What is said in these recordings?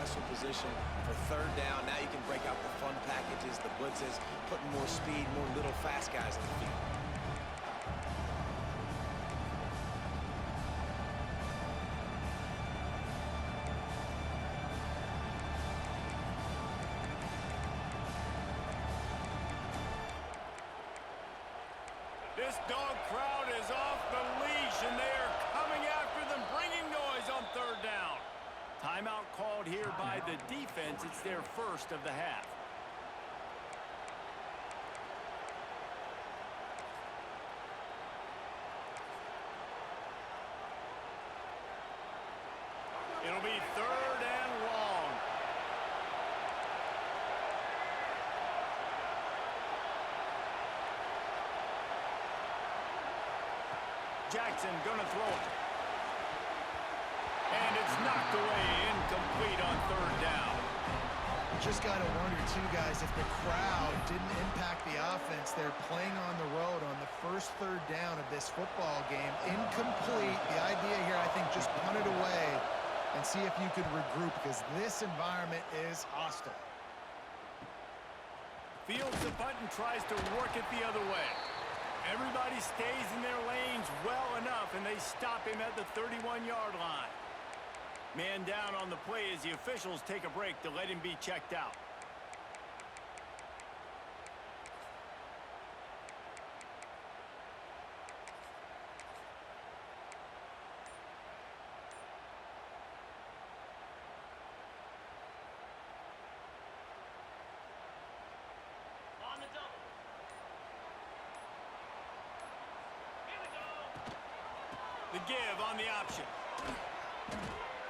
successful position for third down. Now you can break out the fun packages, the blitzes, putting more speed, more little fast guys on the field. This dog crowd is off the leash, and they are coming after them, bringing noise on third down. Timeout called here by the defense. It's their first of the half. It'll be third and long. Jackson gonna throw it. And it's knocked away, incomplete on third down. Just got to wonder, too, guys, if the crowd didn't impact the offense. They're playing on the road on the first third down of this football game. Incomplete. The idea here, I think, just punt it away and see if you could regroup, because this environment is hostile. Fields the punt and tries to work it the other way. Everybody stays in their lanes well enough, and they stop him at the 31-yard line. Man down on the play as the officials take a break to let him be checked out. The give on the option.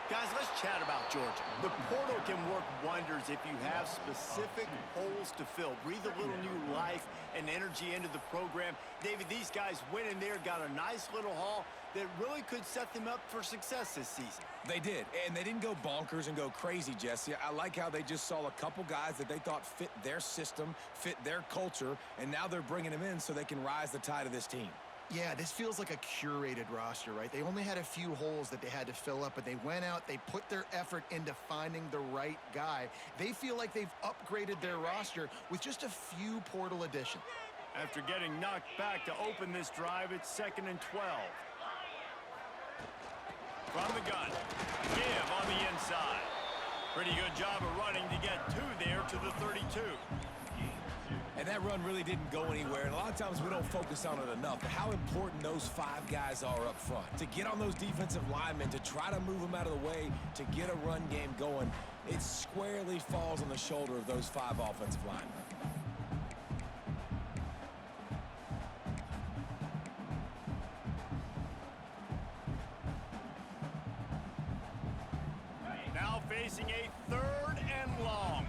Guys, let's chat about Georgia. The portal can work wonders if you have specific holes to fill. Breathe a little new life and energy into the program. David, these guys went in there, got a nice little haul that really could set them up for success this season. They did, and they didn't go bonkers and go crazy, Jesse. I like how they just saw a couple guys that they thought fit their system, fit their culture, and now they're bringing them in so they can rise the tide of this team. Yeah, this feels like a curated roster, right? They only had a few holes that they had to fill up, but they went out, they put their effort into finding the right guy. They feel like they've upgraded their roster with just a few portal additions. After getting knocked back to open this drive, it's 2nd and 12. From the gun, give on the inside. Pretty good job of running to get two there to the 32. And that run really didn't go anywhere. And a lot of times we don't focus on it enough. But how important those five guys are up front. To get on those defensive linemen, to try to move them out of the way, to get a run game going, it squarely falls on the shoulder of those five offensive linemen. Now facing a third and long.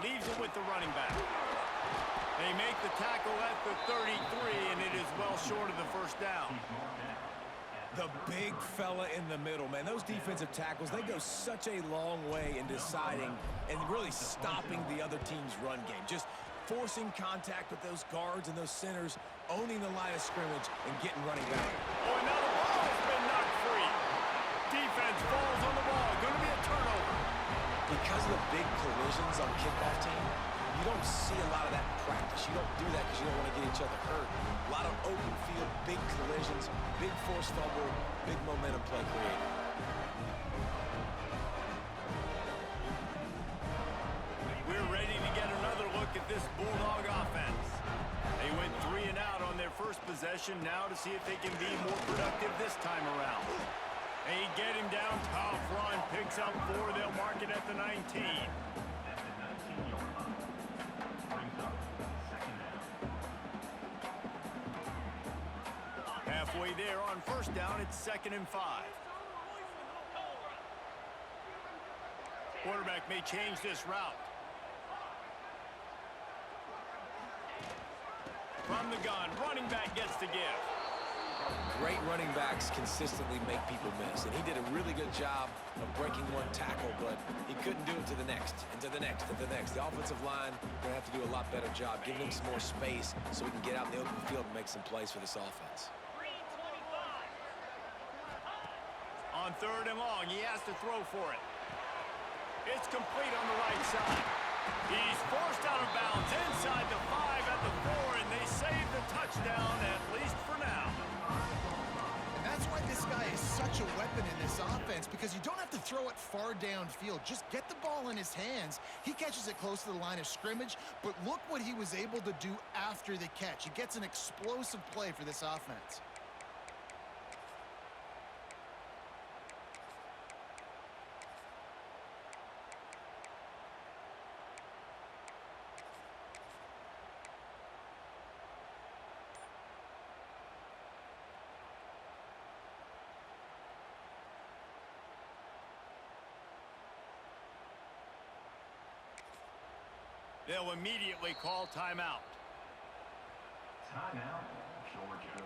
Leaves it with the running back. They make the tackle at the 33, and it is well short of the first down. The big fella in the middle, man. Those defensive tackles, they go such a long way in deciding and really stopping the other team's run game. Just forcing contact with those guards and those centers, owning the line of scrimmage, and getting running back. Oh, and now the ball has been knocked free. Defense falls on the ball. Going to be a turnover. Because of the big collisions on kickoff team, you don't see a lot of that in practice. You don't do that because you don't want to get each other hurt. A lot of open field, big collisions, big forced fumble, big momentum play created. We're ready to get another look at this Bulldog offense. They went 3 and out on their first possession. Now to see if they can be more productive this time around. They get him down, tough run, picks up 4, they'll mark it at the 19. Halfway there on first down, it's 2nd and 5. Quarterback may change this route. From the gun, running back gets the give. Great running backs consistently make people miss, and he did a really good job of breaking one tackle, but he couldn't do it to the next, and to the next, and to the next. The offensive line going to have to do a lot better job, giving him some more space so he can get out in the open field and make some plays for this offense. On 3rd and long, he has to throw for it. It's complete on the right side. He's forced out of bounds inside the 5 at the 4, and they save the touchdown, at least for now. And that's why this guy is such a weapon in this offense, because you don't have to throw it far downfield. Just get the ball in his hands. He catches it close to the line of scrimmage, but look what he was able to do after the catch. He gets an explosive play for this offense. They'll immediately call timeout. Timeout, Georgia.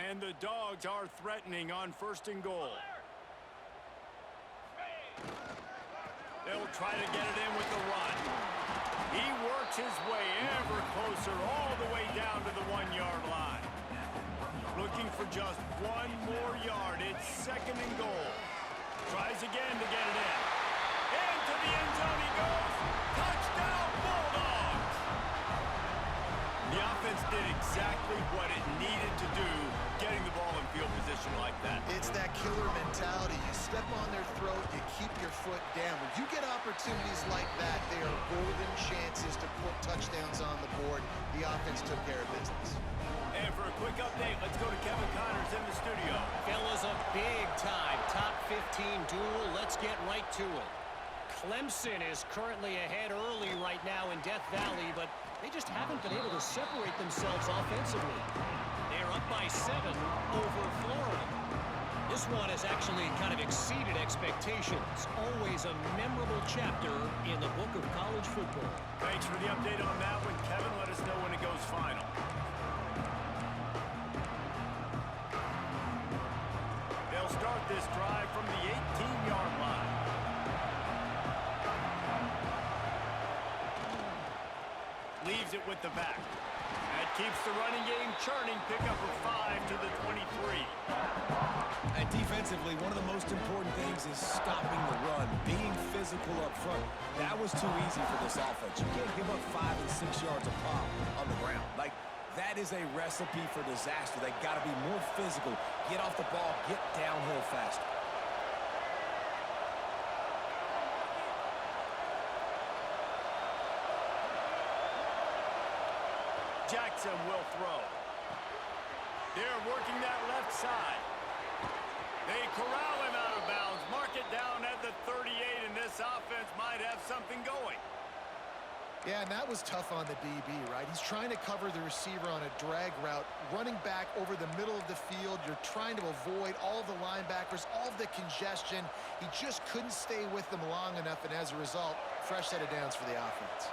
And the Dogs are threatening on 1st and goal. They'll try to get it in with the run. He works his way ever closer all the way down to the 1-yard line. Looking for just one more yard. It's 2nd and goal. Tries again to get it in. Into the end zone he goes. Touchdown, Bulldogs! The offense did exactly what it needed to do, getting the ball in field position like that. It's that killer mentality. You step on their throat, you keep your foot down. When you get opportunities like that, they are golden chances to put touchdowns on the board. The offense took care of business. And for a quick update, let's go to Kevin Connors in the studio. Fellas, a big-time top 15 duel. Let's get right to it. Clemson is currently ahead early right now in Death Valley, but they just haven't been able to separate themselves offensively. They're up by 7 over Florida. This one has actually kind of exceeded expectations. Always a memorable chapter in the book of college football. Thanks for the update on that one, Kevin. Let us know when it goes final. They'll start this drive from the 18-yard line. Leaves it with the back. That keeps the running game churning. Pick up a 5 to the 23. And defensively, one of the most important things is stopping the run, being physical up front. That was too easy for this offense. You can't give up 5 and 6 yards a pop on the ground. Like, that is a recipe for disaster. They got to be more physical, get off the ball, get downhill faster. Jackson will throw. They're working that left side. They corral him out of bounds. Mark it down at the 38, and this offense might have something going. Yeah, and that was tough on the DB, right? He's trying to cover the receiver on a drag route, running back over the middle of the field. You're trying to avoid all of the linebackers, all of the congestion. He just couldn't stay with them long enough, and as a result, fresh set of downs for the offense.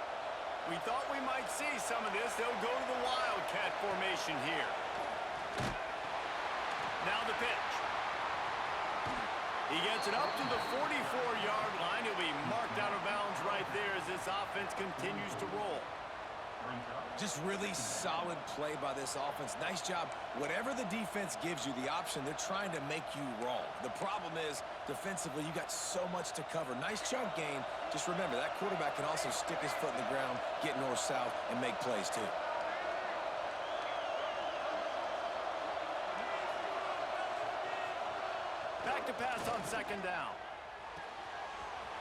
We thought we might see some of this. They'll go to the Wildcat formation here. Now the pitch. He gets it up to the 44-yard line. He'll be marked out of bounds right there as this offense continues to roll. Just really solid play by this offense. Nice job. Whatever the defense gives you the option, they're trying to make you roll. The problem is, defensively, you got so much to cover. Nice chunk gain. Just remember, that quarterback can also stick his foot in the ground, get north-south, and make plays too. Back to pass on 2nd down.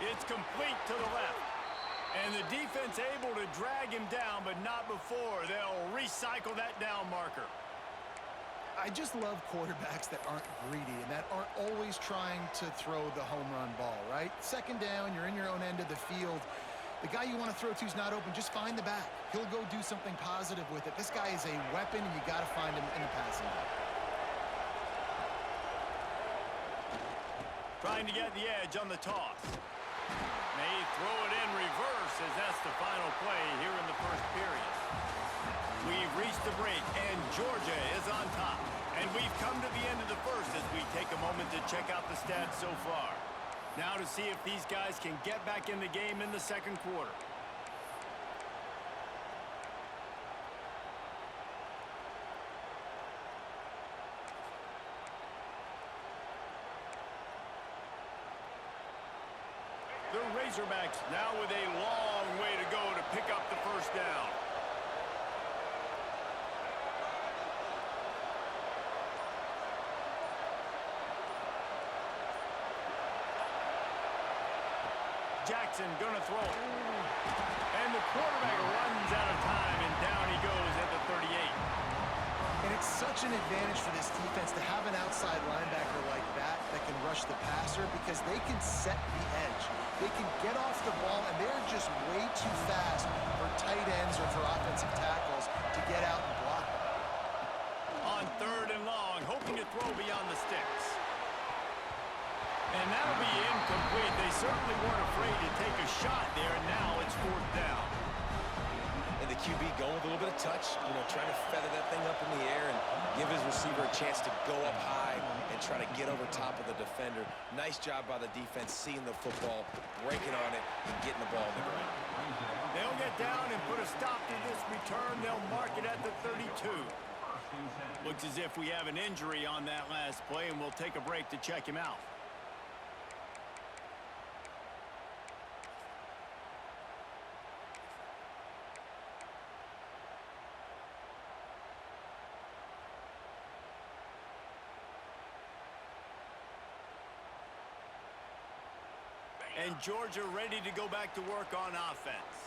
It's complete to the left. And the defense able to drag him down, but not before. They'll recycle that down marker. I just love quarterbacks that aren't greedy and that aren't always trying to throw the home run ball, right? 2nd down, you're in your own end of the field. The guy you want to throw to is not open. Just find the back. He'll go do something positive with it. This guy is a weapon, and you got to find him in the passing game. Trying to get the edge on the toss. May throw it in reverse as that's the final play here in the first period. We've reached the break, and Georgia is on top. And we've come to the end of the first as we take a moment to check out the stats so far. Now to see if these guys can get back in the game in the second quarter. The Razorbacks now with a long way to go to pick up the first down. Jackson gonna throw. And the quarterback runs out of time, and down he goes at the 38. And it's such an advantage for this defense to have an outside linebacker like that can rush the passer because they can set the edge. They can get off the ball, and they're just way too fast for tight ends or for offensive tackles to get out and block. On 3rd and long, hoping to throw beyond the sticks. And that'll be incomplete. They certainly weren't afraid to take a shot there, and now it's 4th down. And the QB going with a little bit of touch, trying to feather that thing up in the air and give his receiver a chance to go up high and try to get over top of the defender. Nice job by the defense, seeing the football, breaking on it, and getting the ball in the ground. They'll get down and put a stop to this return. They'll mark it at the 32. Looks as if we have an injury on that last play, and we'll take a break to check him out. And Georgia ready to go back to work on offense.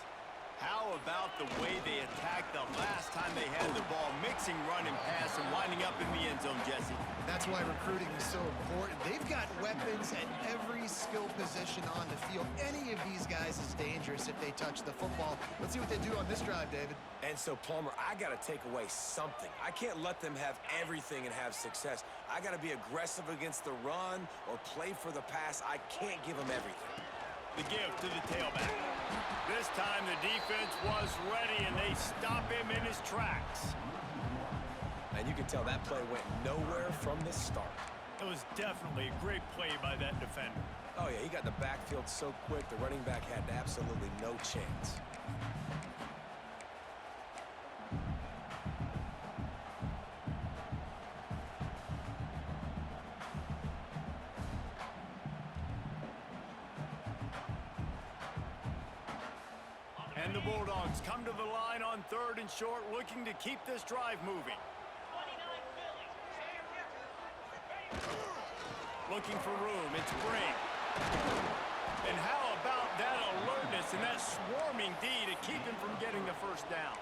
How about the way they attacked the last time they had the ball, mixing run and pass and winding up in the end zone, Jesse? That's why recruiting is so important. They've got weapons at every skill position on the field. Any of these guys is dangerous if they touch the football. Let's see what they do on this drive, David. And so, Palmer, I got to take away something. I can't let them have everything and have success. I got to be aggressive against the run or play for the pass. I can't give them everything. The give to the tailback. This time the defense was ready, and they stop him in his tracks. And you can tell that play went nowhere from the start. It was definitely a great play by that defender. Oh, yeah, he got in the backfield so quick, the running back had absolutely no chance. And the Bulldogs come to the line on 3rd and short, looking to keep this drive moving. Looking for room, it's Brink. And how about that alertness and that swarming D to keep him from getting the first down?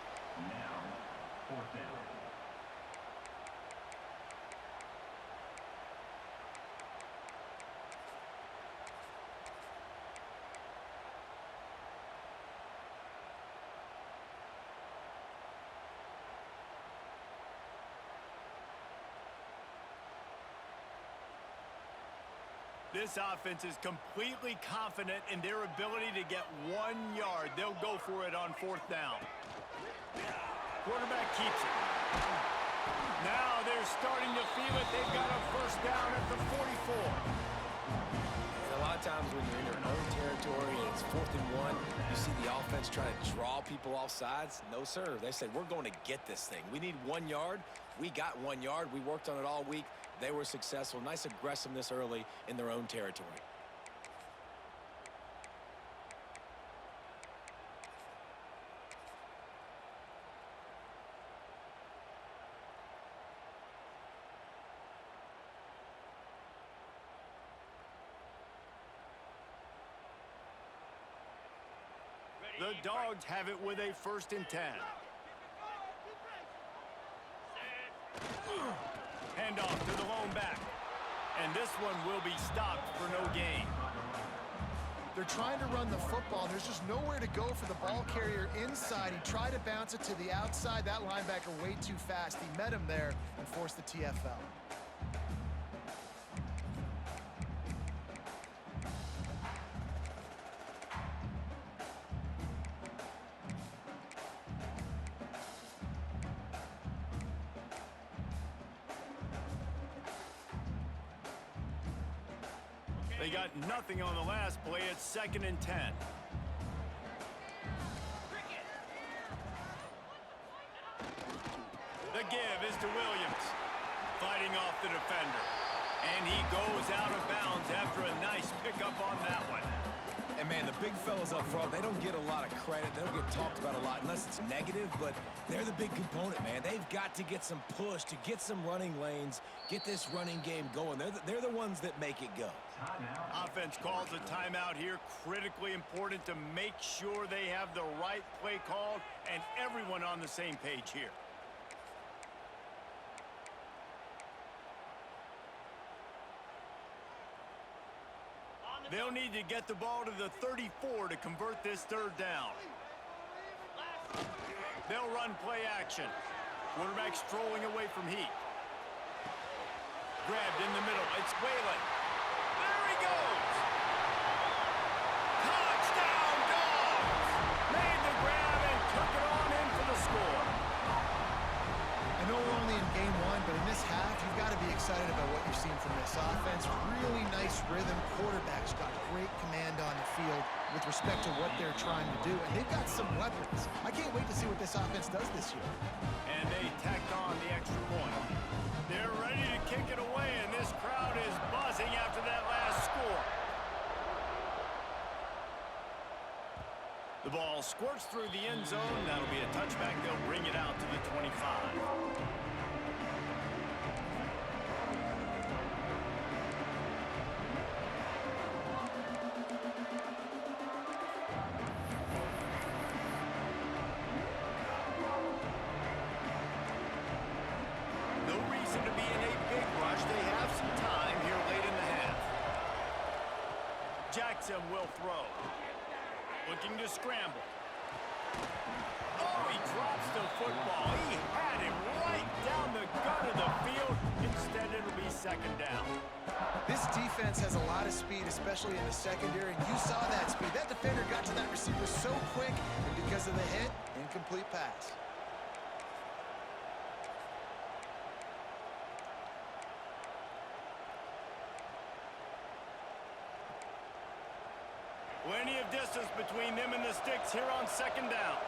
Now, 4th down. This offense is completely confident in their ability to get 1 yard. They'll go for it on 4th down. Quarterback keeps it. Now they're starting to feel it. They've got a first down at the 44. And a lot of times when you're in your own territory and it's 4th and 1, you see the offense try to draw people off sides. No, sir. They said, we're going to get this thing. We need 1 yard. We got 1 yard. We worked on it all week. They were successful. Nice aggressiveness early in their own territory. The Dogs have it with a 1st and 10. Handoff to the lone back. And this one will be stopped for no gain. They're trying to run the football. There's just nowhere to go for the ball carrier inside. He tried to bounce it to the outside. That linebacker way too fast. He met him there and forced the TFL. They got nothing on the last play. It's 2nd and 10. The give is to Williams, fighting off the defender. And he goes out of bounds after a nice pickup on that one. And, man, the big fellas up front, they don't get a lot of credit. They don't get talked about a lot unless it's negative, but they're the big component, man. They've got to get some push, to get some running lanes, get this running game going. They're the ones that make it go. Offense calls a timeout here. Critically important to make sure they have the right play called and everyone on the same page here. They'll need to get the ball to the 34 to convert this 3rd down. They'll run play action. Quarterback strolling away from Heat. Grabbed in the middle. It's Whalen. There he goes. Touchdown, Dogs! Made the grab and took it on in for the score. I know we're only in game 1, but in this half, you've got to be excited about what you've seen from this offense. Really nice rhythm. Quarterback's got great command on the field with respect to what they're trying to do, and they've got some weapons. I can't wait to see what this offense does this year. And they tacked on the extra point. They're ready to kick it away, and this crowd is buzzing after that last score. The ball squirts through the end zone. That'll be a touchback. They'll bring it out to the 25. No reason to be in a big rush. They have some time here late in the half. Jackson will throw. Looking to scramble. Oh, he drops the football. He had him right down the gut of the field. Instead, it'll be 2nd down. This defense has a lot of speed, especially in the secondary, and you saw that speed. That defender got to that receiver so quick, and because of the hit, incomplete pass. Plenty of distance between them and the sticks here on 2nd down.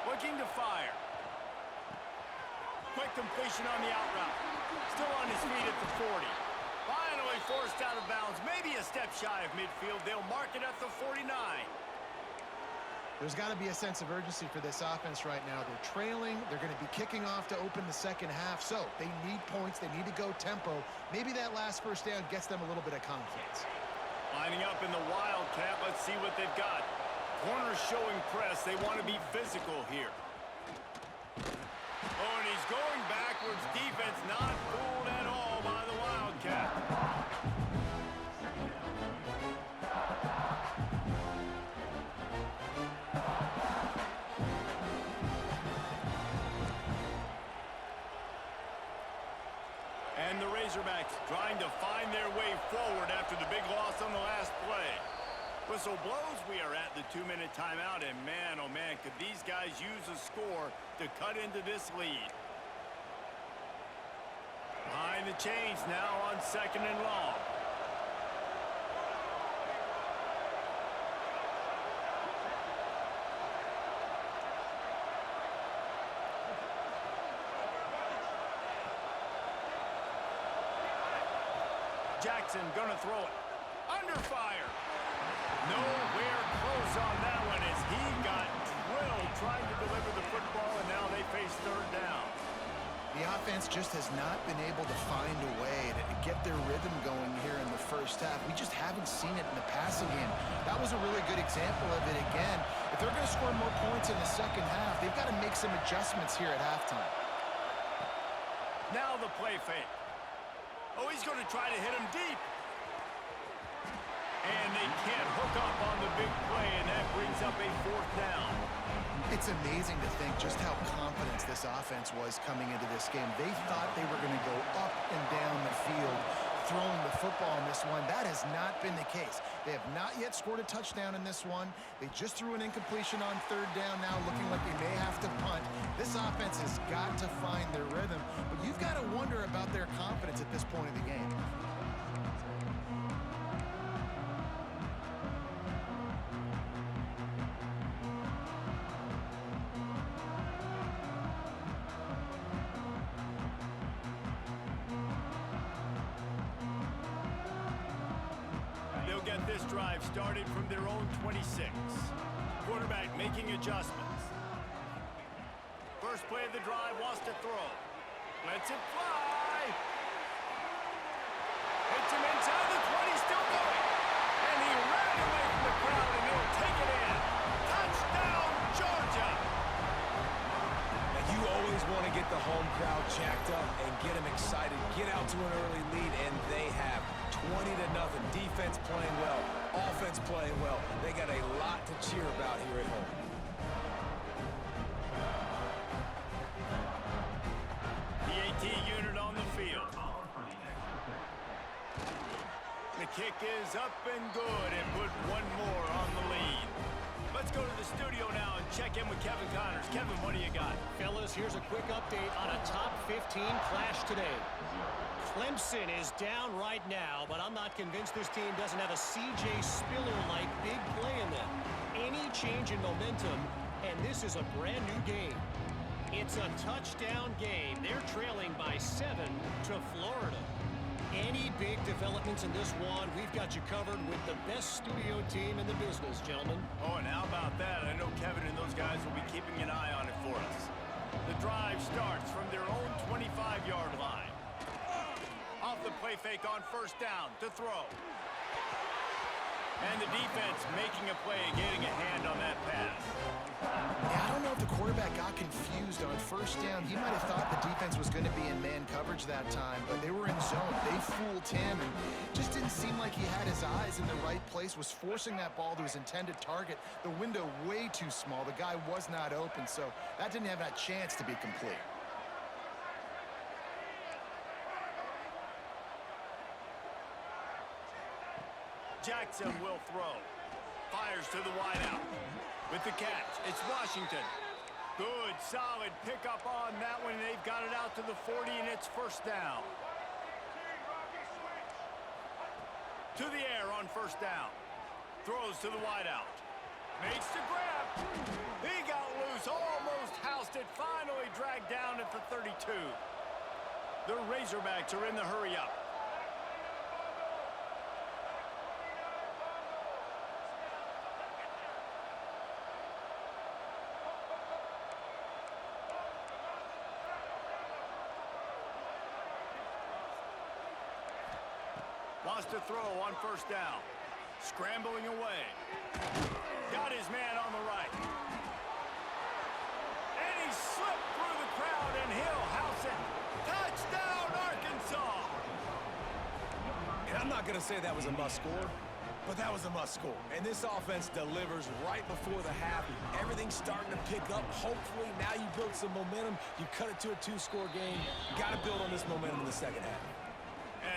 Looking to fire. Quick completion on the out route. Still on his feet at the 40. Finally forced out of bounds. Maybe a step shy of midfield. They'll mark it at the 49. There's got to be a sense of urgency for this offense right now. They're trailing. They're going to be kicking off to open the 2nd half. So they need points. They need to go tempo. Maybe that last 1st down gets them a little bit of confidence. Lining up in the Wildcat. Let's see what they've got. Corners showing press. They want to be physical here. Oh, and he's going backwards. Defense not fooled at all by the Wildcat. And the Razorbacks trying to find their way forward after the big loss on the last play. Whistle blows. We are at the 2-minute timeout, and man, oh man, could these guys use a score to cut into this lead. Behind the chains now on 2nd and long. Jackson gonna throw it. Under fire. Nowhere close on that one as he got drilled trying to deliver the football, and now they face 3rd down. The The offense just has not been able to find a way to get their rhythm going here in the first half. We just haven't seen it in the passing game. That was a really good example of it again. If they're going to score more points in the second half, they've got to make some adjustments here at halftime. Now the play fake. Oh, he's going to try to hit him deep. And they can't hook up on the big play, and that brings up a 4th down. It's amazing to think just how confident this offense was coming into this game. They thought they were going to go up and down the field throwing the football in this one. That has not been the case. They have not yet scored a touchdown in this one. They just threw an incompletion on 3rd down now, looking like they may have to punt. This offense has got to find their rhythm, but you've got to wonder about their confidence at this point of the game. They'll get this drive started from their own 26. Quarterback making adjustments. First play of the drive, wants to throw. Lets it fly. Hits him inside the 20, still going. And he ran away from the crowd, and he'll take it in. Touchdown, Georgia! And you always want to get the home crowd jacked up and get them excited, get out to an early lead, and they have. 20-0. Defense playing well, offense playing well. They got a lot to cheer about here at home. The AT unit on the field. The kick is up and good, and put one more on the lead. Let's go to the studio now and check in with Kevin Connors. Kevin, what do you got? Fellas, here's a quick update on a top 15 clash today. Clemson is down right now, but I'm not convinced this team doesn't have a C.J. Spiller-like big play in them. Any change in momentum, and this is a brand new game. It's a touchdown game. They're trailing by 7 to Florida. Any big developments in this one, we've got you covered with the best studio team in the business, gentlemen. Oh, and how about that? I know Kevin and those guys will be keeping an eye on it for us. The drive starts from their own 25-yard line. Off the play fake on 1st down to throw. And the defense making a play, getting a hand on that pass. Yeah, I don't know if the quarterback got confused on 1st down. He might have thought the defense was going to be in man coverage that time, but they were in zone. They fooled him and just didn't seem like he had his eyes in the right place, was forcing that ball to his intended target. The window way too small. The guy was not open, so that didn't have that chance to be complete. Jackson will throw. Fires to the wideout. With the catch, it's Washington. Good, solid pickup on that one. They've got it out to the 40, and it's 1st down. To the air on 1st down. Throws to the wideout. Makes the grab. He got loose, almost housed it. Finally dragged down at the 32. The Razorbacks are in the hurry-up. Wants to throw on 1st down. Scrambling away. Got his man on the right. And he slipped through the crowd, and he'll house it. Touchdown, Arkansas! And I'm not going to say that was a must-score, but that was a must-score. And this offense delivers right before the half. Everything's starting to pick up. Hopefully, now you build some momentum. You cut it to a 2-score game. You got to build on this momentum in the second half.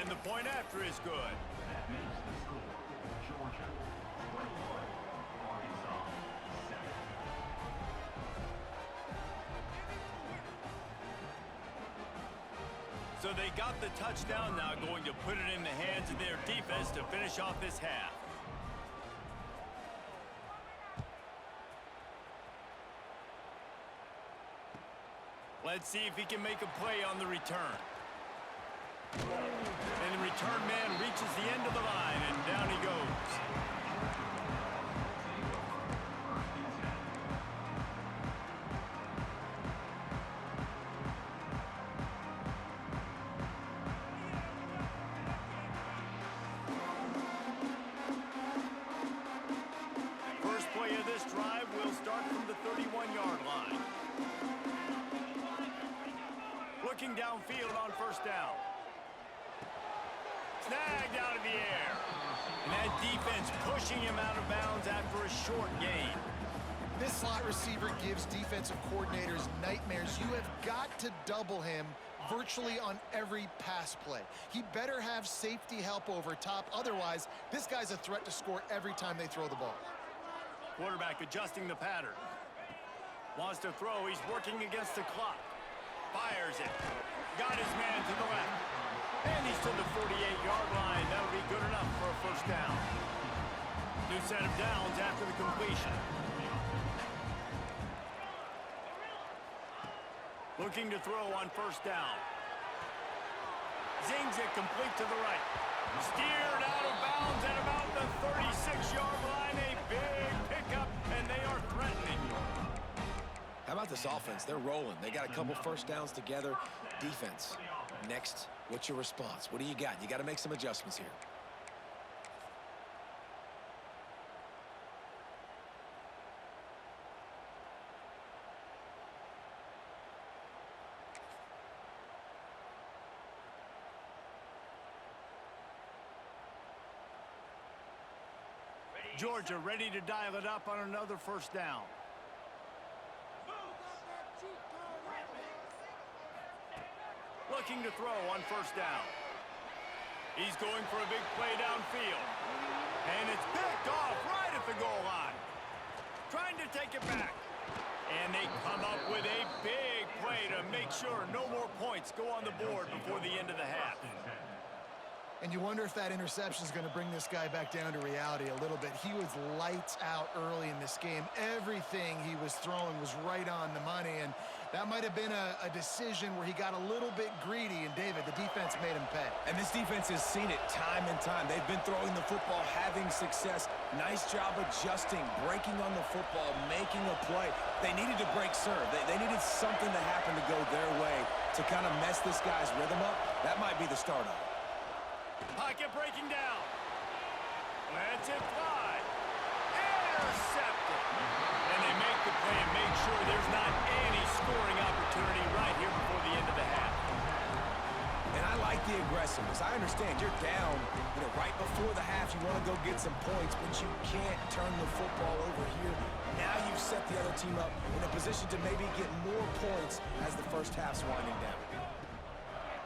And the point after is good. That makes the score Georgia 21, Arkansas 7. So they got the touchdown, now going to put it in the hands of their defense to finish off this half. Let's see if he can make a play on the return. And the return man reaches the end of the line, and down he goes. start from the 31-yard line. Looking downfield on first down. Snagged out of the air. And that defense pushing him out of bounds after a short gain. This slot receiver gives defensive coordinators nightmares. You have got to double him virtually on every pass play. He better have safety help over top. Otherwise, this guy's a threat to score every time they throw the ball. Quarterback adjusting the pattern. Wants to throw. He's working against the clock. Fires it. Got his man to the left. And he's to the 48-yard line. That'll be good enough for a first down. New set of downs after the completion. Looking to throw on first down. Zings it complete to the right. Steered out of bounds at about the 36-yard line. A big pickup, and they are threatening. How about this offense? They're rolling. They got a couple first downs together. Defense. Next, what's your response? What do you got? You got to make some adjustments here. Georgia ready to dial it up on another first down. Looking to throw on first down. He's going for a big play downfield. And it's picked off right at the goal line. Trying to take it back. And they come up with a big play to make sure no more points go on the board before the end of the half. And you wonder if that interception is going to bring this guy back down to reality a little bit. He was lights out early in this game. Everything he was throwing was right on the money, and that might have been a decision where he got a little bit greedy, and David, the defense made him pay. And this defense has seen it time and time. They've been throwing the football, having success. Nice job adjusting, breaking on the football, making a play. They needed to break serve. They needed something to happen to go their way to kind of mess this guy's rhythm up. That might be the start of it. Pocket breaking down. Lets it fly. Intercepted. And they make the play and make sure there's not any scoring opportunity right here before the end of the half. And I like the aggressiveness. I understand you're down, right before the half. You want to go get some points, but you can't turn the football over here. Now you've set the other team up in a position to maybe get more points as the first half's winding down.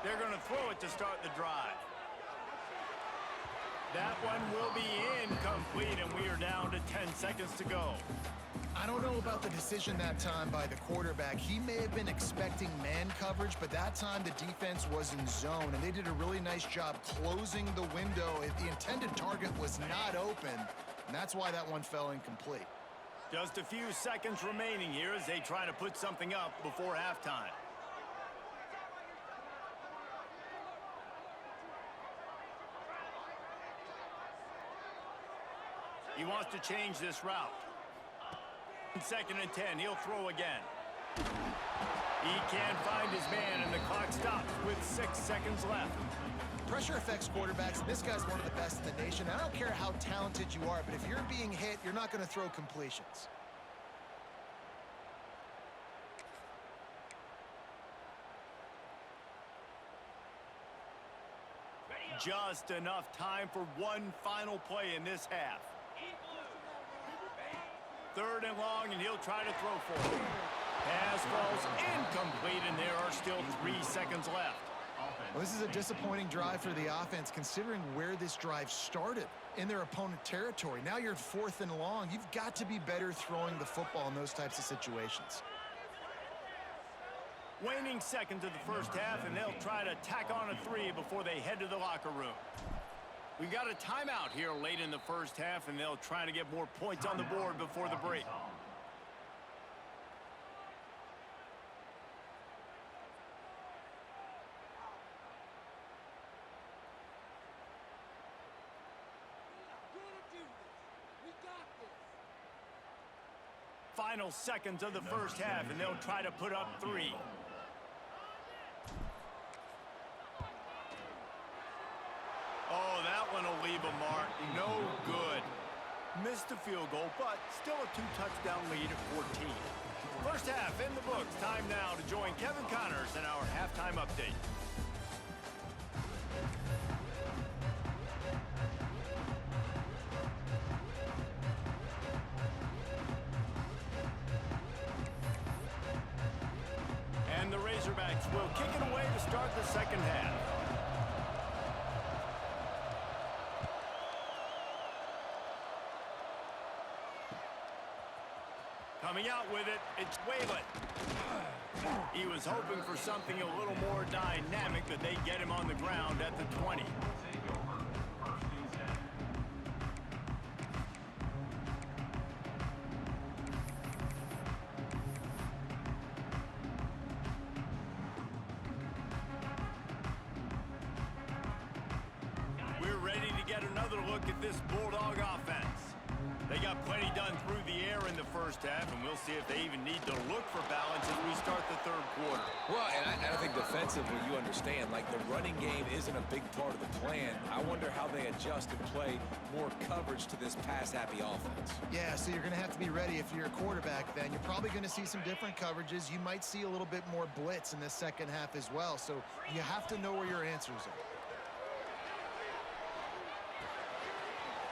They're going to throw it to start the drive. That one will be incomplete, and we are down to 10 seconds to go. I don't know about the decision that time by the quarterback. He may have been expecting man coverage, but that time the defense was in zone, and they did a really nice job closing the window. The intended target was not open, and that's why that one fell incomplete. Just a few seconds remaining here as they try to put something up before halftime. He wants to change this route. 2nd and 10, he'll throw again. He can't find his man, and the clock stops with 6 seconds left. Pressure affects quarterbacks, and this guy's one of the best in the nation. I don't care how talented you are, but if you're being hit, you're not going to throw completions. Just enough time for one final play in this half. 3rd and long, and he'll try to throw for it. Pass falls incomplete, and there are still 3 seconds left. Well, this is a disappointing drive for the offense, considering where this drive started, in their opponent territory. Now you're 4th and long. You've got to be better throwing the football in those types of situations. Waning seconds of the first half, and they'll try to tack on a 3 before they head to the locker room. We've got a timeout here late in the first half, and they'll try to get more points on the board before the break. Final seconds of the first half, and they'll try to put up 3. Oh, that one will leave a mark. No good. Missed the field goal, but still a 2-touchdown lead at 14. First half in the books. Time now to join Kevin Connors in our halftime update. And the Razorbacks will kick it away to start the second half. Coming out with it, it's Whalen. He was hoping for something a little more dynamic, but they get him on the ground at the 20. We're ready to get another look at this Bulldog offense. They got plenty done through the air in the first half, and we'll see if they even need to look for balance as we start the third quarter. Well, and I think defensively, you understand, like the running game isn't a big part of the plan. I wonder how they adjust and play more coverage to this pass-happy offense. Yeah, so you're going to have to be ready if you're a quarterback then. You're probably going to see some different coverages. You might see a little bit more blitz in the second half as well, so you have to know where your answers are.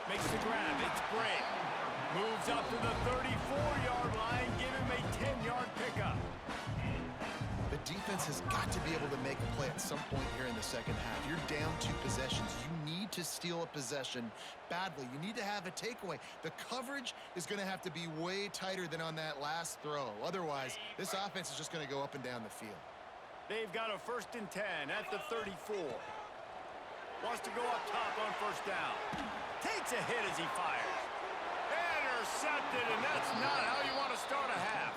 Makes the grab, it's Bray. Moves up to the 34-yard line, give him a 10-yard pickup. The defense has got to be able to make a play at some point here in the second half. You're down 2 possessions. You need to steal a possession badly. You need to have a takeaway. The coverage is going to have to be way tighter than on that last throw. Otherwise, this offense is just going to go up and down the field. They've got a 1st and 10 at the 34. Wants to go up top on first down. Takes a hit as he fires. Intercepted, and that's not how you want to start a half.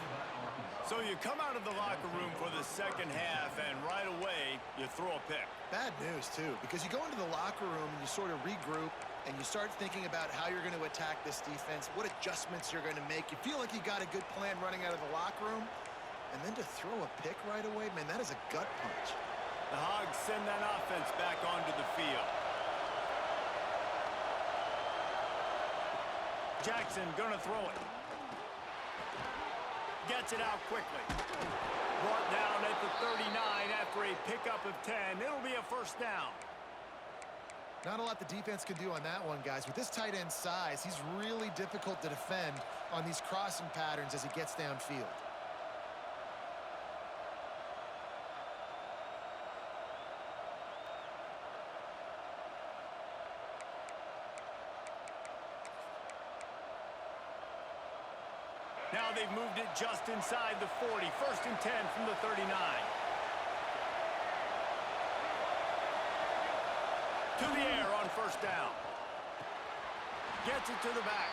So you come out of the locker room for the second half, and right away, you throw a pick. Bad news, too, because you go into the locker room and you sort of regroup, and you start thinking about how you're going to attack this defense, what adjustments you're going to make. You feel like you got a good plan running out of the locker room, and then to throw a pick right away, man, that is a gut punch. The Hogs send that offense back onto the field. Jackson gonna throw it. Gets it out quickly. Brought down at the 39 after a pickup of 10. It'll be a first down. Not a lot the defense can do on that one, guys. With this tight end size, he's really difficult to defend on these crossing patterns as he gets downfield. Now they've moved it just inside the 40. 1st and 10 from the 39. To the air on first down. Gets it to the back.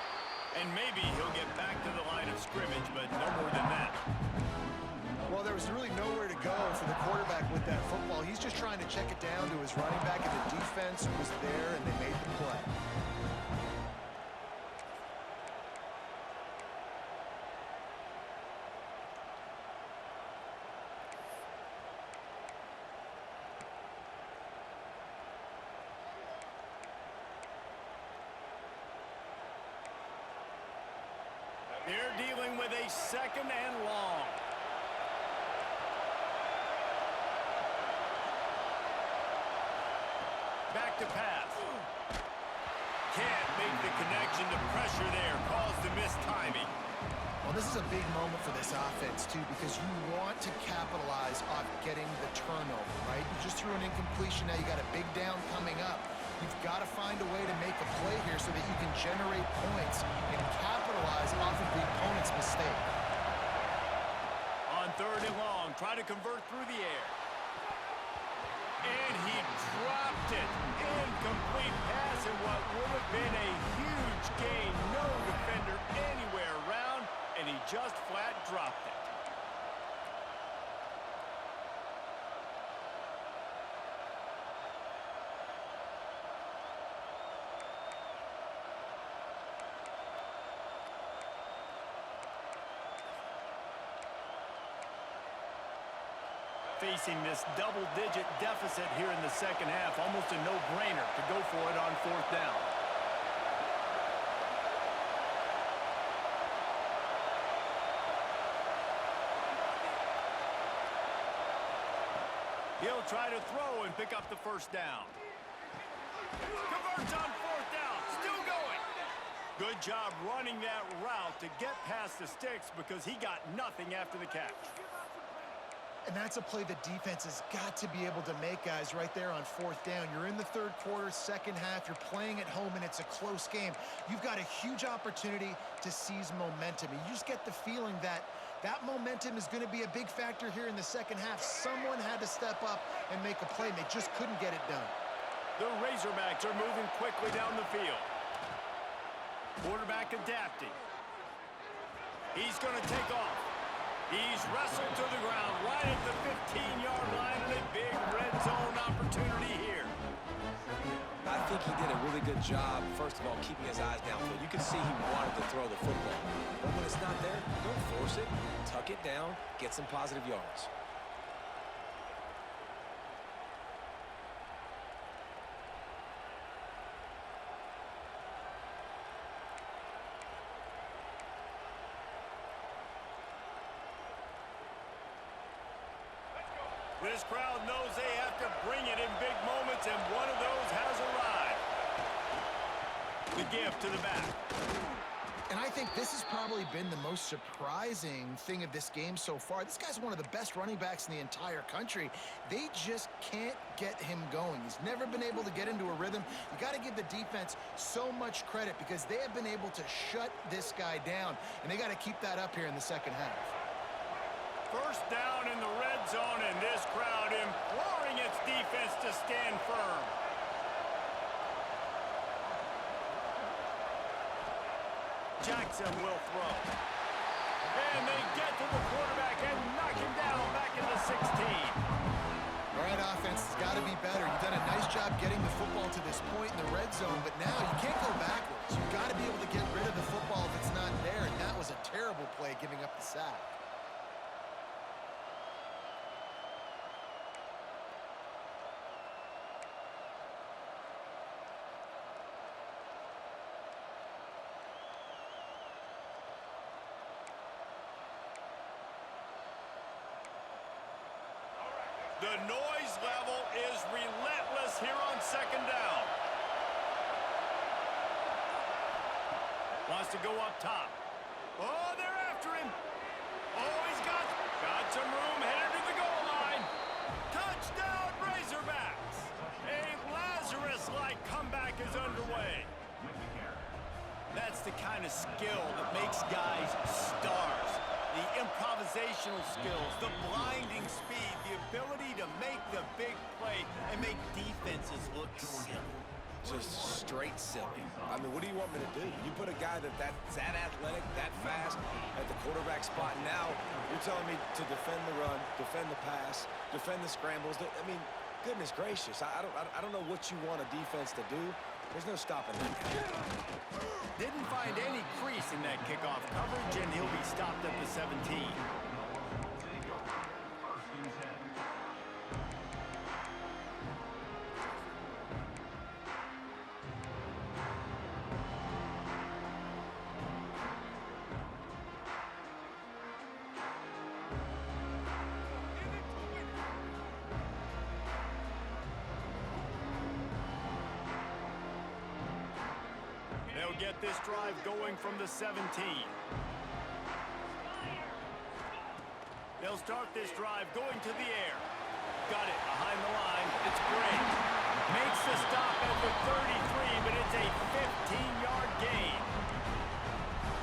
And maybe he'll get back to the line of scrimmage, but no more than that. Well, there was really nowhere to go for the quarterback with that football. He's just trying to check it down to his running back, and the defense was there, and they made the play. They're dealing with a 2nd and long. Back to pass. Can't make the connection. The pressure there caused the missed timing. Well, this is a big moment for this offense, too, because you want to capitalize on getting the turnover, right? You just threw an incompletion. Now you got a big down coming up. You've got to find a way to make a play here so that you can generate points and capitalize off of the opponent's mistake. On 3rd and long, try to convert through the air. And he dropped it. Incomplete pass in what would have been a huge gain. No defender anywhere around, and he just flat dropped it. Facing this double-digit deficit here in the second half, almost a no-brainer to go for it on 4th down. He'll try to throw and pick up the first down. Converts on fourth down. Still going. Good job running that route to get past the sticks because he got nothing after the catch. And that's a play the defense has got to be able to make, guys, right there on fourth down. You're in the third quarter, second half. You're playing at home, and it's a close game. You've got a huge opportunity to seize momentum. And you just get the feeling that that momentum is going to be a big factor here in the second half. Someone had to step up and make a play, and they just couldn't get it done. The Razorbacks are moving quickly down the field. Quarterback adapting. He's going to take off. He's wrestled to the ground right at the 15-yard line, and a big red zone opportunity here. I think he did a really good job, first of all, keeping his eyes downfield. You can see he wanted to throw the football. But when it's not there, don't force it. Tuck it down, get some positive yards. This crowd knows they have to bring it in big moments, and one of those has arrived. The give to the back. And I think this has probably been the most surprising thing of this game so far. This guy's one of the best running backs in the entire country. They just can't get him going. He's never been able to get into a rhythm. You got to give the defense so much credit because they have been able to shut this guy down, and they got to keep that up here in the second half. First down in the red zone, and this crowd imploring its defense to stand firm. Jackson will throw. And they get to the quarterback and knock him down back in the 16. All right, offense has got to be better. You've done a nice job getting the football to this point in the red zone, but now you can't go backwards. You've got to be able to get rid of the football if it's not there, and that was a terrible play giving up the sack. The noise level is relentless here on second down. Wants to go up top. Oh, they're after him. Oh, he's got some room headed to the goal line. Touchdown, Razorbacks. A Lazarus-like comeback is underway. That's the kind of skill that makes guys stars. The improvisational skills, the blinding speed, the ability to make the big play and make defenses look silly. Just straight silly. I mean, what do you want me to do? You put a guy that's that athletic, that fast at the quarterback spot. Now you're telling me to defend the run, defend the pass, defend the scrambles. I mean, goodness gracious. I don't know what you want a defense to do. There's no stopping that. Didn't find any crease in that kickoff coverage, and he'll be stopped at the 17. They'll get this drive going from the 17. They'll start this drive going to the air. Got it behind the line. It's great. Makes the stop at the 33, but it's a 15-yard gain.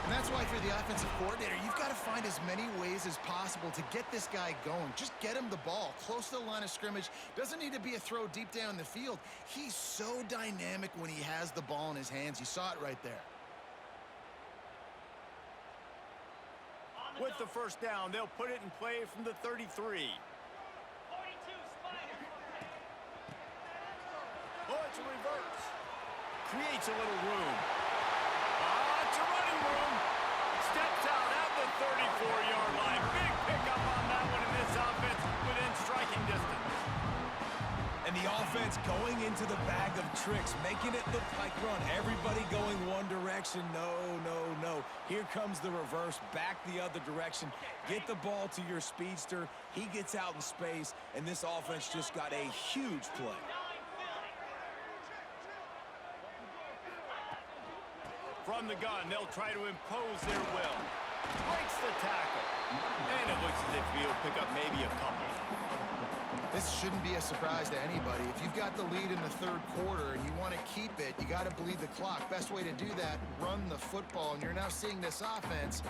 And that's why, for the offensive coordinator, you've got to find as many ways as possible to get this guy going. Just get him the ball close to the line of scrimmage. Doesn't need to be a throw deep down the field. He's so dynamic when he has the ball in his hands. You saw it right there. With the first down, they'll put it in play from the 33. Oh, it's a reverse. Creates a little room. It's a running room. Steps out at the 34-yard line. Big pickup on that one in this offense within striking distance. And the offense defense going into the bag of tricks, making it look like run. Everybody going one direction. No, no, no. Here comes the reverse, back the other direction. Get the ball to your speedster. He gets out in space, and this offense just got a huge play. From the gun, they'll try to impose their will. Breaks the tackle. And it looks as if he'll pick up maybe a couple. This shouldn't be a surprise to anybody. If you've got the lead in the third quarter and you want to keep it, you got to bleed the clock. Best way to do that, run the football. And you're now seeing this offense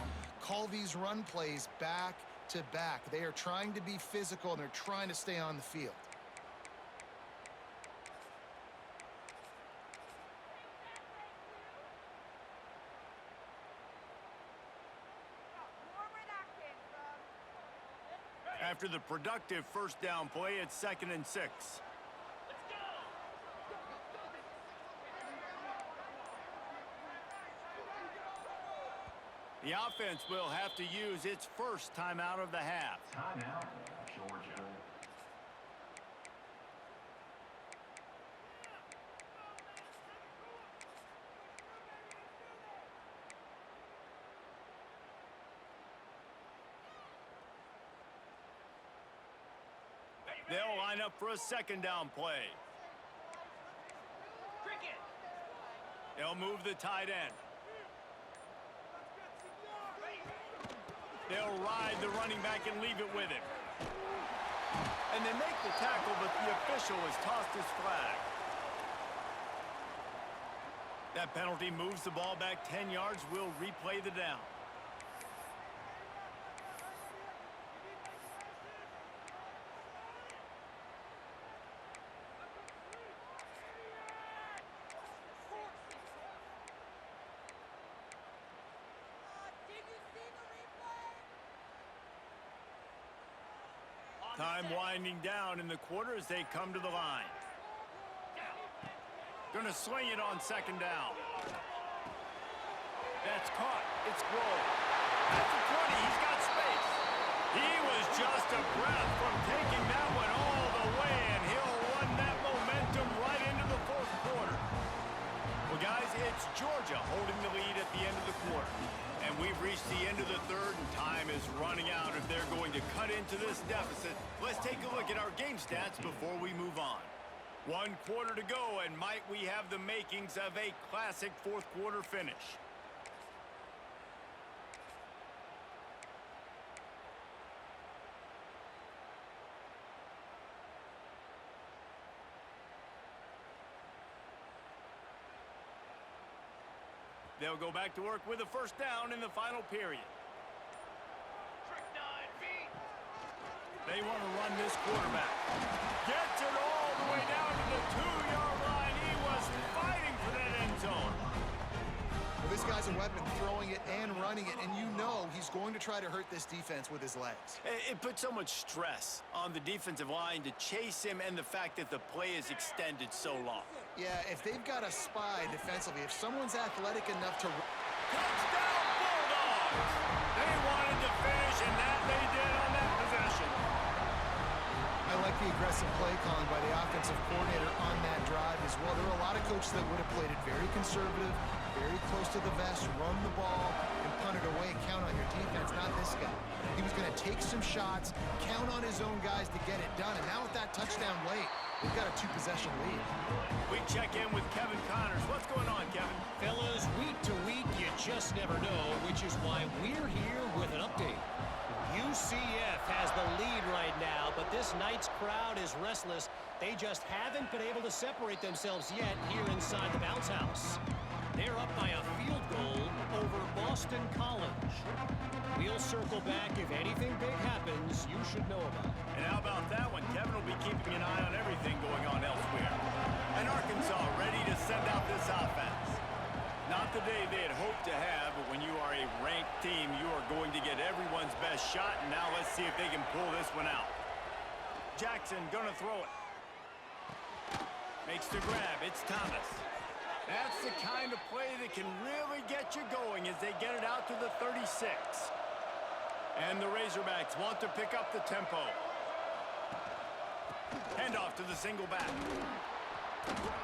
call these run plays back to back. They are trying to be physical, and they're trying to stay on the field. After the productive first down play, it's 2nd and 6. The offense will have to use its first timeout of the half. Timeout, Georgia. They'll line up for a 2nd down play. They'll move the tight end. They'll ride the running back and leave it with him. And they make the tackle, but the official has tossed his flag. That penalty moves the ball back 10 yards. We'll replay the down. Time winding down in the quarter as they come to the line. Gonna sling it on 2nd down. That's caught. It's Grove. At the 20, he's got space. He was just a breath from taking that one all the way, and he'll run that momentum right into the 4th quarter. Well, guys, it's Georgia holding the lead at the end of the quarter. And we've reached the end of the third, and time is running out if they're going to cut into this deficit. Let's take a look at our game stats before we move on. 1 quarter to go, and might we have the makings of a classic 4th quarter finish. They'll go back to work with a 1st down in the final period. They want to run this quarterback. Gets it all the way down to the 2-yard line. He was fighting for that end zone. Well, this guy's a weapon, throwing it and running it, and you know he's going to try to hurt this defense with his legs. It puts so much stress on the defensive line to chase him, and the fact that the play is extended so long. Yeah, if they've got a spy defensively, if someone's athletic enough to... Touchdown, Bulldogs! They wanted to finish, and that they did on that possession. I like the aggressive play calling by the offensive coordinator on that drive as well. There are a lot of coaches that would have played it very conservative, very close to the vest, run the ball, and punt it away, count on your defense. Not this guy. He was going to take some shots, count on his own guys to get it done, and now with that touchdown late, they've got a 2-possession lead. We check in with Kevin Connors. What's going on, Kevin? Fellas, week to week, you just never know, which is why we're here with an update. UCF has the lead right now, but this night's crowd is restless. They just haven't been able to separate themselves yet here inside the bounce house. They're up by a field goal over Boston College. We'll circle back if anything big happens you should know about. And how about that one? Kevin will be keeping an eye on everything going on elsewhere. And Arkansas ready to send out this offense. Not the day they had hoped to have, but when you are a ranked team, you are going to get everyone's best shot, and now let's see if they can pull this one out. Jackson gonna throw it. Makes the grab. It's Thomas. That's the kind of play that can really get you going as they get it out to the 36. And the Razorbacks want to pick up the tempo. Hand off to the single back.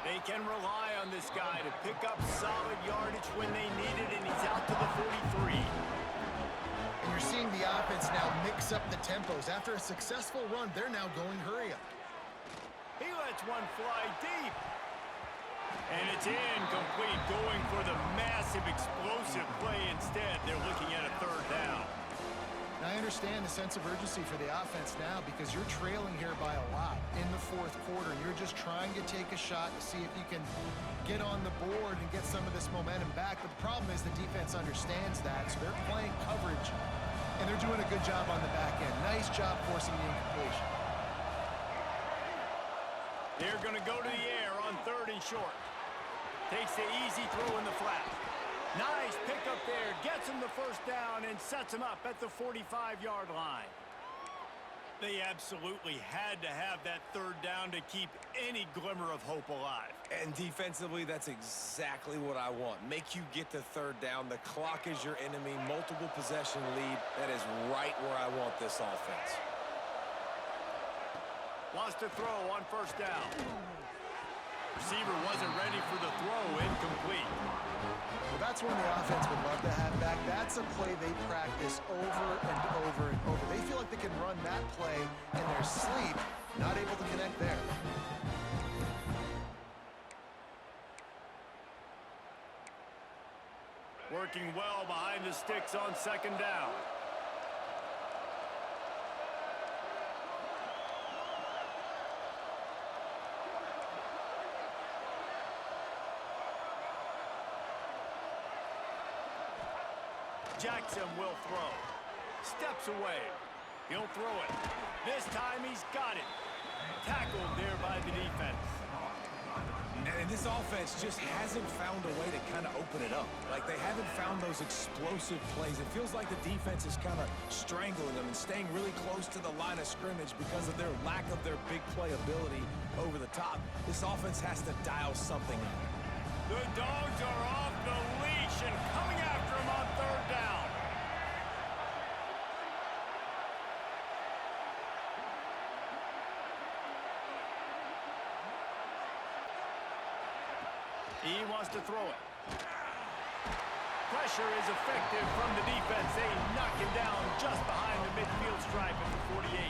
They can rely on this guy to pick up solid yardage when they need it, and he's out to the 43. And you're seeing the offense now mix up the tempos. After a successful run, they're now going hurry up. He lets one fly deep. And it's incomplete, going for the massive explosive play instead. They're looking at a third down. Now, I understand the sense of urgency for the offense now because you're trailing here by a lot in the fourth quarter. And you're just trying to take a shot to see if you can get on the board and get some of this momentum back. But the problem is the defense understands that, so they're playing coverage, and they're doing a good job on the back end. Nice job forcing the incompletion. They're going to go to the air on 3rd and short. Takes the easy throw in the flat. Nice pickup there. Gets him the first down and sets him up at the 45-yard line. They absolutely had to have that 3rd down to keep any glimmer of hope alive. And defensively, that's exactly what I want. Make you get to 3rd down. The clock is your enemy. Multiple possession lead. That is right where I want this offense. Wants to throw on 1st down. Receiver wasn't ready for the throw. Incomplete. Well, that's one the offense would love to have back. That's a play they practice over and over and over. They feel like they can run that play in their sleep. Not able to connect there. Working well behind the sticks on 2nd down. Jackson will throw. Steps away. He'll throw it. This time he's got it. Tackled there by the defense. And this offense just hasn't found a way to kind of open it up. Like, they haven't found those explosive plays. It feels like the defense is kind of strangling them and staying really close to the line of scrimmage because of their lack of their big play ability over the top. This offense has to dial something up. The Dogs are off the leash and coming after him on 3rd down. He wants to throw it. Pressure is effective from the defense. They knock him down just behind the midfield stripe at the 48.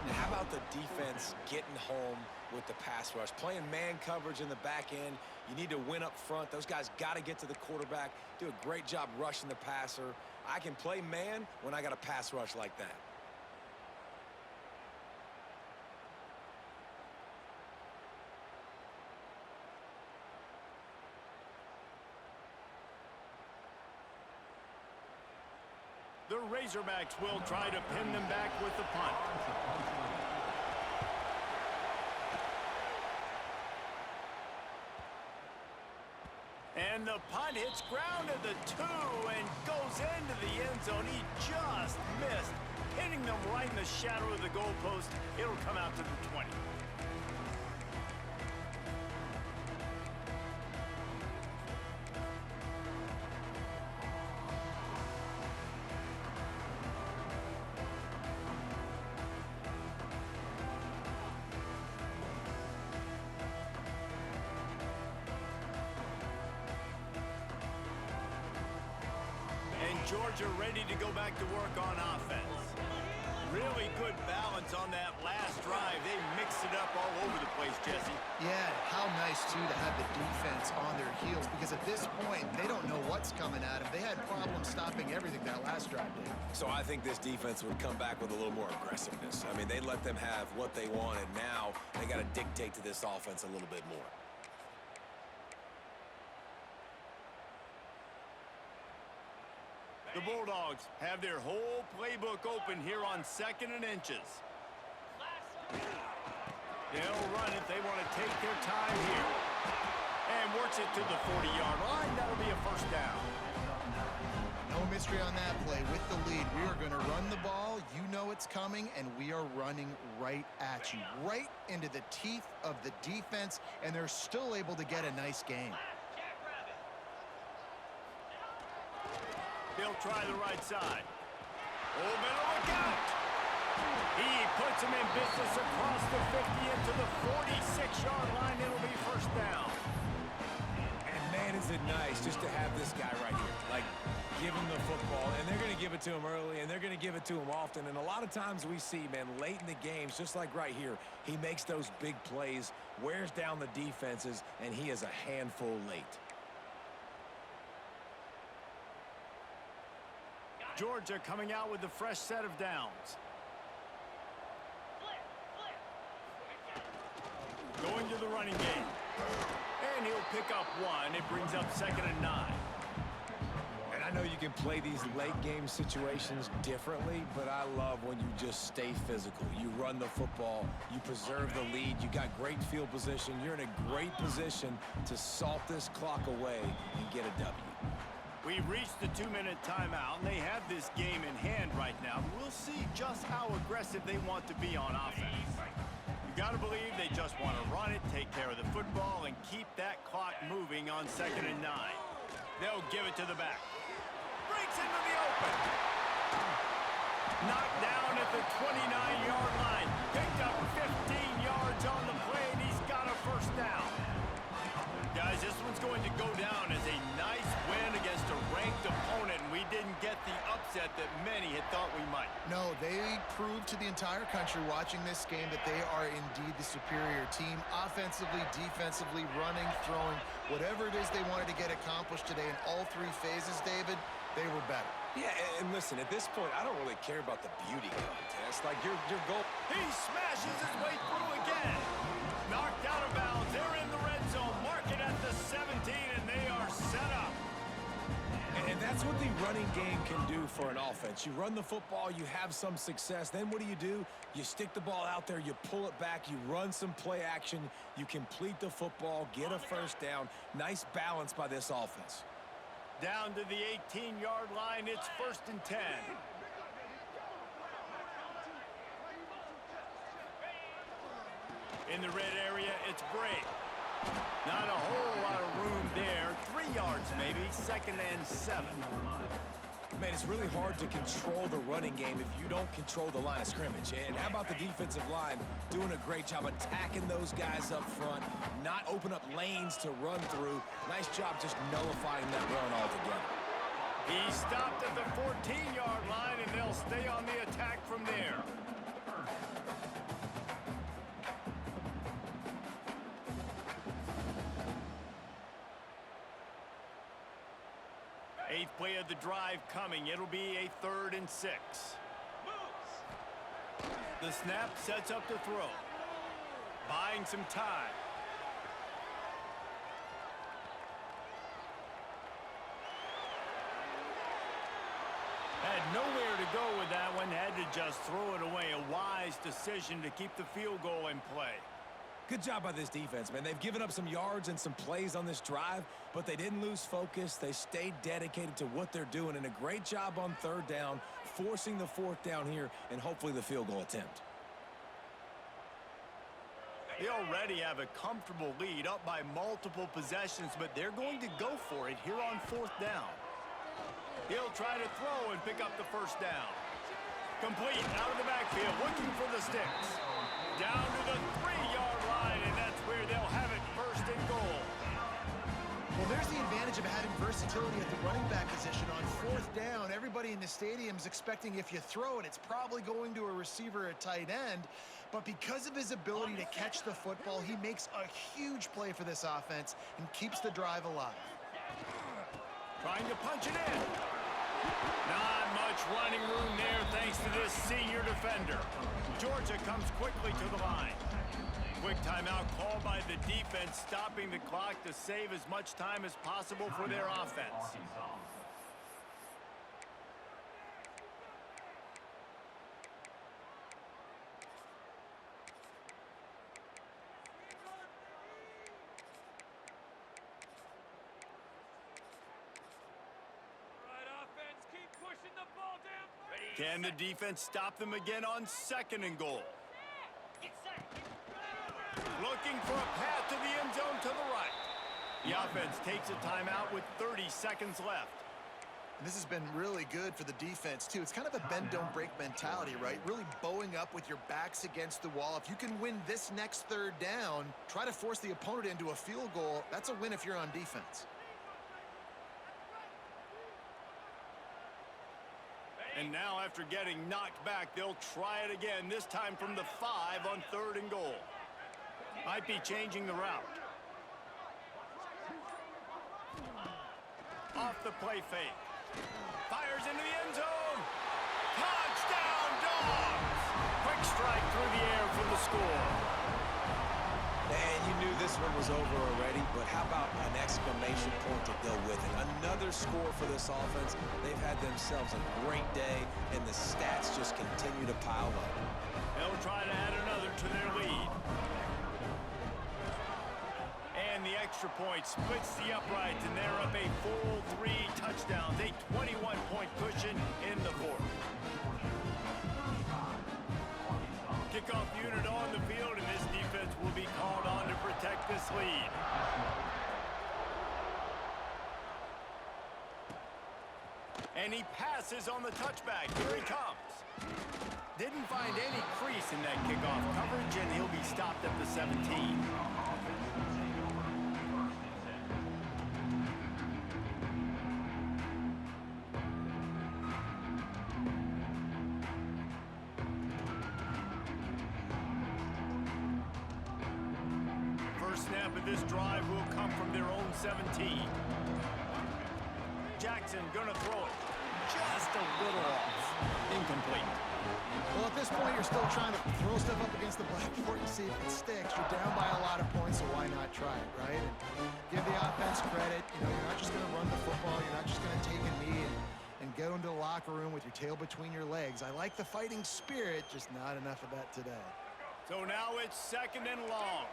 And how about the defense getting home with the pass rush? Playing man coverage in the back end. You need to win up front. Those guys got to get to the quarterback. Do a great job rushing the passer. I can play man when I got a pass rush like that. The Razorbacks will try to pin them back with the punt. And the punt hits ground at the 2 and goes into the end zone. He just missed, hitting them right in the shadow of the goalpost. It'll come out to the 20. Georgia ready to go back to work on offense. Really good balance on that last drive. They mixed it up all over the place, Jesse. Yeah, how nice, too, to have the defense on their heels because at this point, they don't know what's coming at them. They had problems stopping everything that last drive did. So I think this defense would come back with a little more aggressiveness. I mean, they let them have what they wanted. Now they got to dictate to this offense a little bit more. The Bulldogs have their whole playbook open here on 2nd and inches. They'll run it. They want to take their time here. And works it to the 40-yard line. That'll be a 1st down. No mystery on that play. With the lead, we are going to run the ball. You know it's coming, and we are running right at you. Right into the teeth of the defense, and they're still able to get a nice game. They'll try the right side. Oh, better look out. He puts some in business across the 50 into the 46-yard line. It'll be first down. And man, is it nice just to have this guy right here. Like, give him the football, and they're going to give it to him early, and they're going to give it to him often. And a lot of times we see, man, late in the games, just like right here, he makes those big plays, wears down the defenses, and he is a handful late. Georgia coming out with a fresh set of downs. Going to the running game. And he'll pick up one. It brings up 2nd and 9. And I know you can play these late game situations differently, but I love when you just stay physical. You run the football, you preserve the lead, you got great field position, you're in a great position to salt this clock away and get a W. We've reached the 2-minute timeout, and they have this game in hand right now. We'll see just how aggressive they want to be on offense. You got to believe they just want to run it, take care of the football, and keep that clock moving on 2nd and 9. They'll give it to the back. Breaks into the open. Knocked down at the 29-yard line. Picked up 15 yards on the play, and he's got a first down. Guys, this one's going to go down as a nice win against a ranked opponent, and we didn't get the upset that many had thought we might. No, they proved to the entire country watching this game that they are indeed the superior team. Offensively, defensively, running, throwing, whatever it is they wanted to get accomplished today in all three phases, David, they were better. Yeah, and listen, at this point, I don't really care about the beauty contest. Like, your goal. He smashes his way through again. Knocked out of bounds. They're in the red zone. Mark it at the 17, and they are set up. And that's what the running game can do for an offense. You run the football, you have some success. Then what do? You stick the ball out there, you pull it back, you run some play action, you complete the football, get a first down. Nice balance by this offense. Down to the 18-yard line. It's 1st and 10. In the red area, it's Bray. Not a whole lot of room there. 3 yards maybe. 2nd and 7. Man, it's really hard to control the running game if you don't control the line of scrimmage. And how about the defensive line doing a great job attacking those guys up front, not open up lanes to run through. Nice job just nullifying that run altogether. He stopped at the 14-yard line, and they'll stay on the attack from there. Eighth play of the drive coming. It'll be a 3rd and 6. The snap sets up the throw. Buying some time. Had nowhere to go with that one. Had to just throw it away. A wise decision to keep the field goal in play. Good job by this defense, man. They've given up some yards and some plays on this drive, but they didn't lose focus. They stayed dedicated to what they're doing, and a great job on 3rd down, forcing the 4th down here, and hopefully the field goal attempt. They already have a comfortable lead, up by multiple possessions, but they're going to go for it here on 4th down. He'll try to throw and pick up the first down. Complete out of the backfield, looking for the sticks. Down to the 3-yard line, and that's where they'll have it, 1st and goal. Well, there's the advantage of having versatility at the running back position. On 4th down, everybody in the stadium's expecting if you throw it, it's probably going to a receiver at tight end. But because of his ability to catch the football, he makes a huge play for this offense and keeps the drive alive. Trying to punch it in. Not much running room there thanks to this senior defender. Georgia comes quickly to the line. Quick timeout called by the defense, stopping the clock to save as much time as possible for their offense. Can the defense stop them again on 2nd and goal? Looking for a path to the end zone to the right. The offense takes a timeout with 30 seconds left. And this has been really good for the defense, too. It's kind of a bend-don't-break mentality, right? Really bowing up with your backs against the wall. If you can win this next third down, try to force the opponent into a field goal. That's a win if you're on defense. And now after getting knocked back, they'll try it again, this time from the 5 on 3rd and goal. Might be changing the route. Off the play fake. Fires into the end zone. Touchdown, Dogs! Quick strike through the air for the score. And you knew this one was over already, but how about an exclamation point to go with it? Another score for this offense. They've had themselves a great day, and the stats just continue to pile up. They'll try to add another to their lead. And the extra point splits the uprights, and they're up a full 3 touchdowns, a 21-point cushion in the 4th. Kickoff unit on the field, and this defense will be called on to protect this lead. And he passes on the touchback. Here he comes. Didn't find any crease in that kickoff coverage, and he'll be stopped at the 17. Snap of this drive will come from their own 17. Jackson gonna throw it. Just a little off. Incomplete. Well, at this point, you're still trying to throw stuff up against the blackboard and see if it sticks. You're down by a lot of points, so why not try it, right? And give the offense credit. You know, you're not just going to run the football. You're not just going to take a knee and go into the locker room with your tail between your legs. I like the fighting spirit, just not enough of that today. So now it's 2nd and long.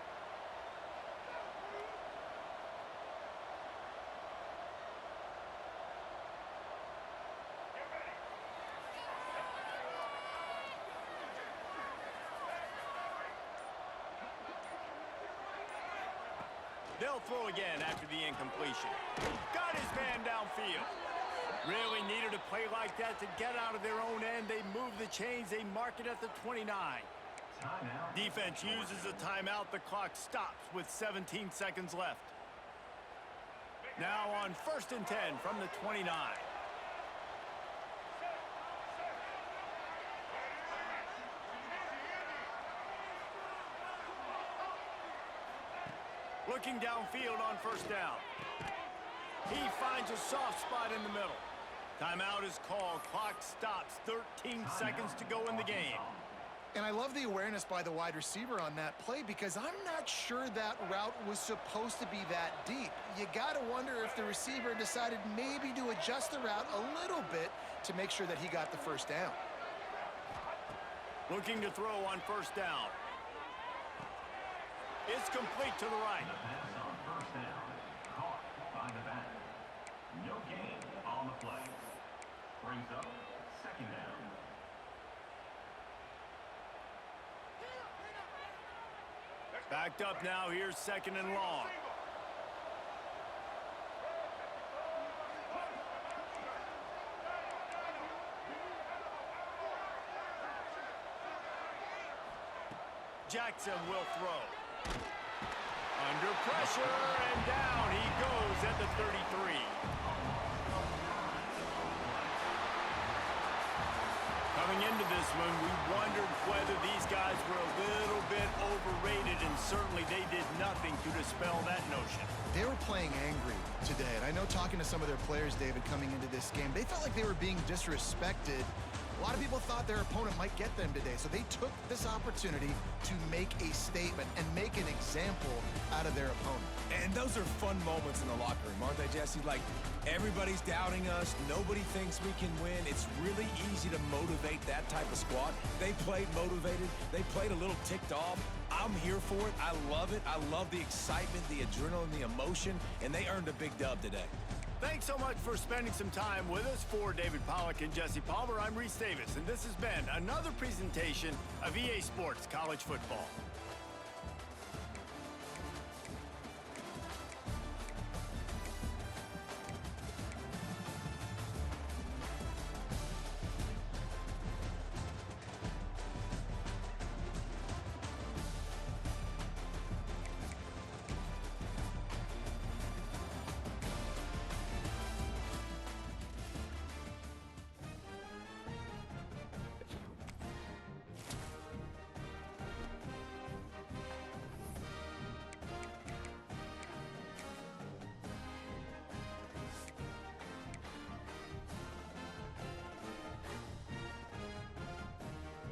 They'll throw again after the incompletion. Got his man downfield. Really needed a play like that to get out of their own end. They move the chains. They mark it at the 29. Timeout. Defense uses a timeout. The clock stops with 17 seconds left. Now on 1st and 10 from the 29. Looking downfield on 1st down. He finds a soft spot in the middle. Timeout is called. Clock stops. 13 seconds to go in the game. And I love the awareness by the wide receiver on that play because I'm not sure that route was supposed to be that deep. You got to wonder if the receiver decided maybe to adjust the route a little bit to make sure that he got the 1st down. Looking to throw on 1st down. It's complete to the right. The pass on 1st down. Caught by the back. No gain on the play. Brings up 2nd down. Backed up now. Here's 2nd and long. Jackson will throw. Under pressure, and down he goes at the 33. Coming into this one, we wondered whether these guys were a little bit overrated, and certainly they did nothing to dispel that notion. They were playing angry today, and I know talking to some of their players, David, coming into this game, they felt like they were being disrespected. A lot of people thought their opponent might get them today, so they took this opportunity to make a statement and make an example out of their opponent. And those are fun moments in the locker room, aren't they, Jesse? Like, everybody's doubting us. Nobody thinks we can win. It's really easy to motivate that type of squad. They played motivated. They played a little ticked off. I'm here for it. I love it. I love the excitement, the adrenaline, the emotion, and they earned a big dub today. Thanks so much for spending some time with us. For David Pollack and Jesse Palmer, I'm Reese Davis, and this has been another presentation of EA Sports College Football.